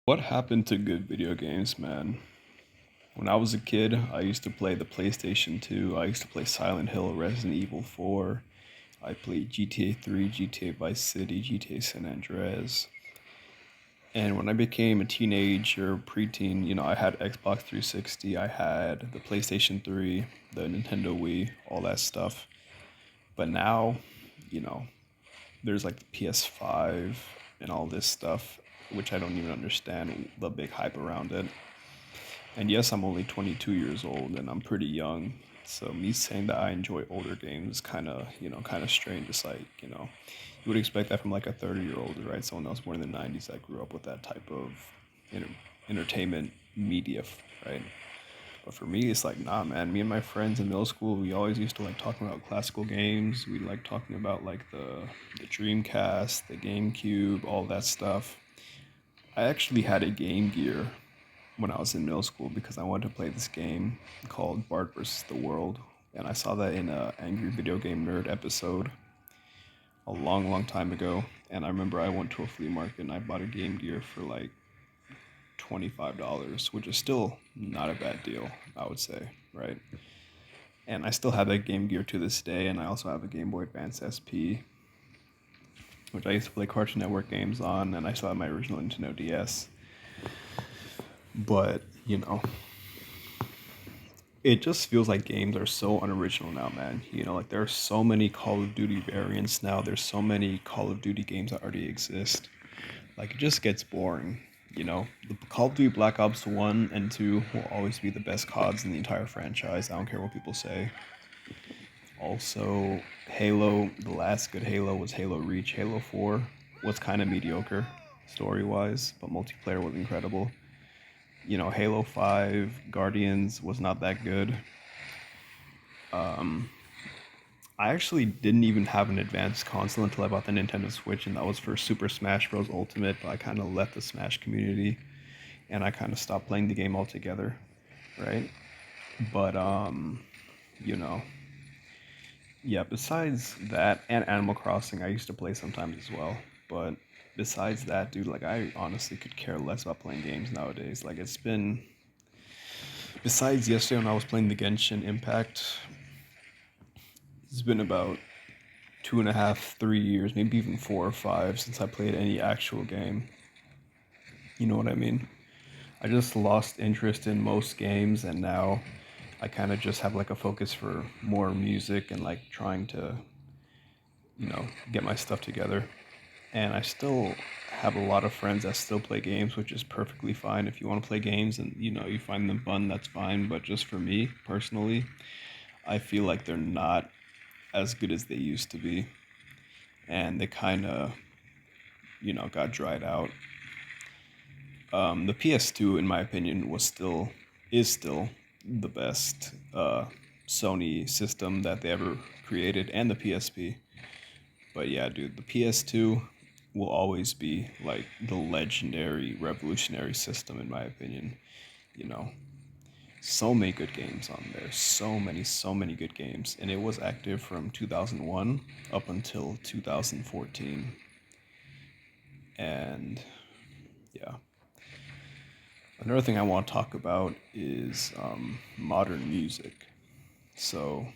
What happened to good video games, man? When I was a kid, I used to play the PlayStation 2. I used to play Silent Hill, Resident Evil 4. I played GTA 3, GTA Vice City, GTA San Andreas. And when I became a teenager, preteen, I had Xbox 360, I had the PlayStation 3, the Nintendo Wii, all that stuff. But now, you know, there's like the PS5 and all this stuff, which I don't even understand the big hype around it. And yes, I'm only 22 years old and I'm pretty young. So me saying that I enjoy older games is kind of strange. It's like, you would expect that from like a 30-year-old, right? Someone else born in the 90s that grew up with that type of enter- entertainment media, right? But for me, it's like, nah, man. Me and my friends in middle school, we always used to like talking about classical games. We like talking about like the Dreamcast, the GameCube, all that stuff. I actually had a Game Gear when I was in middle school because I wanted to play this game called Bart vs. the World. And I saw that in a Angry Video Game Nerd episode a long, long time ago. And I remember I went to a flea market and I bought a Game Gear for like $25, which is still not a bad deal, I would say, right? And I still have that Game Gear to this day, and I also have a Game Boy Advance SP, which I used to play Cartoon Network games on, and I still have my original Nintendo DS. But, it just feels like games are so unoriginal now, man. Like there are so many Call of Duty variants now. There's so many Call of Duty games that already exist. Like it just gets boring. The Call of Duty Black Ops 1 and 2 will always be the best CODs in the entire franchise. I don't care what people say. Also, Halo, the last good Halo was Halo Reach. Halo 4 was kind of mediocre story wise, but multiplayer was incredible. Halo 5 Guardians was not that good. I actually didn't even have an advanced console until I bought the Nintendo Switch, and that was for Super Smash Bros. Ultimate, but I kind of left the Smash community and I kind of stopped playing the game altogether, right? But, you know, yeah, besides that, and Animal Crossing, I used to play sometimes as well. But besides that, dude, like, I honestly could care less about playing games nowadays. Like, besides yesterday when I was playing the Genshin Impact, it's been about 2.5, 3 years, maybe even 4 or 5 since I played any actual game. You know what I mean? I just lost interest in most games, and now I kind of just have like a focus for more music and like trying to, get my stuff together. And I still have a lot of friends that still play games, which is perfectly fine. If you want to play games and you find them fun, that's fine. But just for me personally, I feel like they're not as good as they used to be, and they kind of got dried out. The PS2, in my opinion, is still the best Sony system that they ever created, and the PSP. But yeah, dude, the PS2 will always be like the legendary, revolutionary system, in my opinion. You know, so many good games on there, so many good games, and it was active from 2001 up until 2014, and yeah. Another thing I want to talk about is modern music. So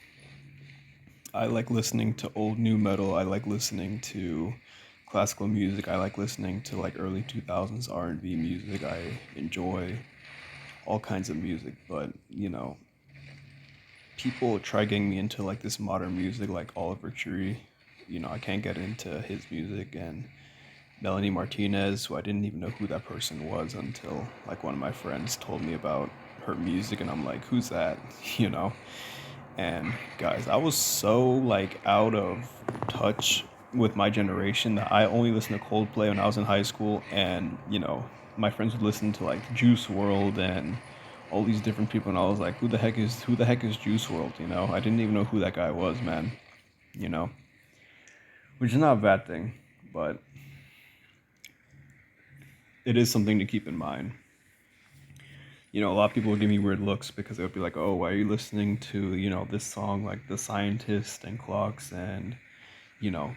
I like listening to old new metal. I like listening to classical music. I like listening to like early 2000s R&B music. I enjoy all kinds of music, but people try getting me into like this modern music like Oliver Tree. I can't get into his music, and Melanie Martinez, who I didn't even know who that person was until like one of my friends told me about her music, and I'm like, who's that? You know? And guys, I was so like out of touch with my generation that I only listened to Coldplay when I was in high school, and my friends would listen to like Juice World and all these different people, and I was like, who the heck is Juice World? I didn't even know who that guy was, man. You know, which is not a bad thing, but it is something to keep in mind. A lot of people would give me weird looks because they would be like, "Oh, why are you listening to this song like The Scientist and Clocks?" And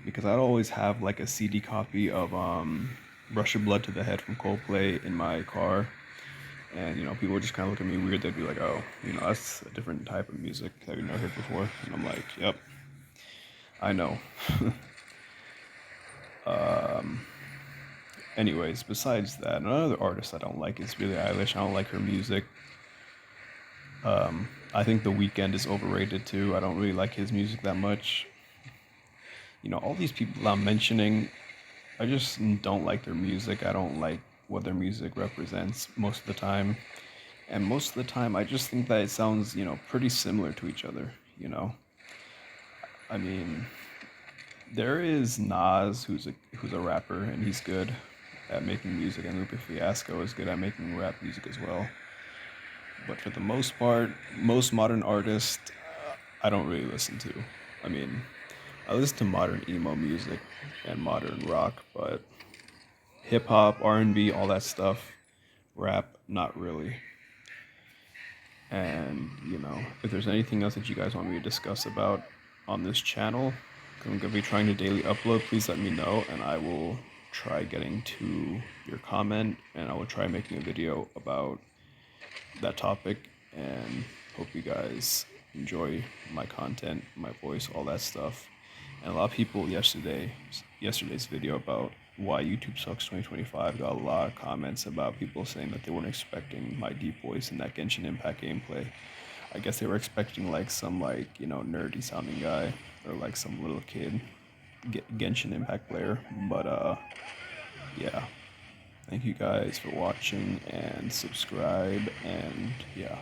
because I'd always have like a CD copy of Rush of Blood to the Head from Coldplay in my car, and people would just kind of look at me weird. They'd be like, "Oh, that's a different type of music that we've never heard before," and I'm like, "Yep, I know." Anyways, besides that, another artist I don't like is Billie Eilish. I don't like her music. I think The Weeknd is overrated too. I don't really like his music that much. All these people I'm mentioning, I just don't like their music. I don't like what their music represents most of the time. And most of the time, I just think that it sounds, pretty similar to each other, you know? I mean, there is Nas, who's a rapper, and he's good at making music, and Lupe Fiasco is good at making rap music as well. But for the most part, most modern artists, I don't really listen to. I mean, I listen to modern emo music and modern rock, but hip hop, R&B, all that stuff, rap, not really. And, if there's anything else that you guys want me to discuss about on this channel, 'cause I'm going to be trying to daily upload, please let me know and I will try getting to your comment and I will try making a video about that topic and hope you guys enjoy my content, my voice, all that stuff. And a lot of people yesterday's video about why YouTube sucks 2025 got a lot of comments about people saying that they weren't expecting my deep voice in that Genshin Impact gameplay. I guess they were expecting like some nerdy sounding guy or like some little kid Genshin Impact player, but yeah. Thank you guys for watching and subscribe and yeah.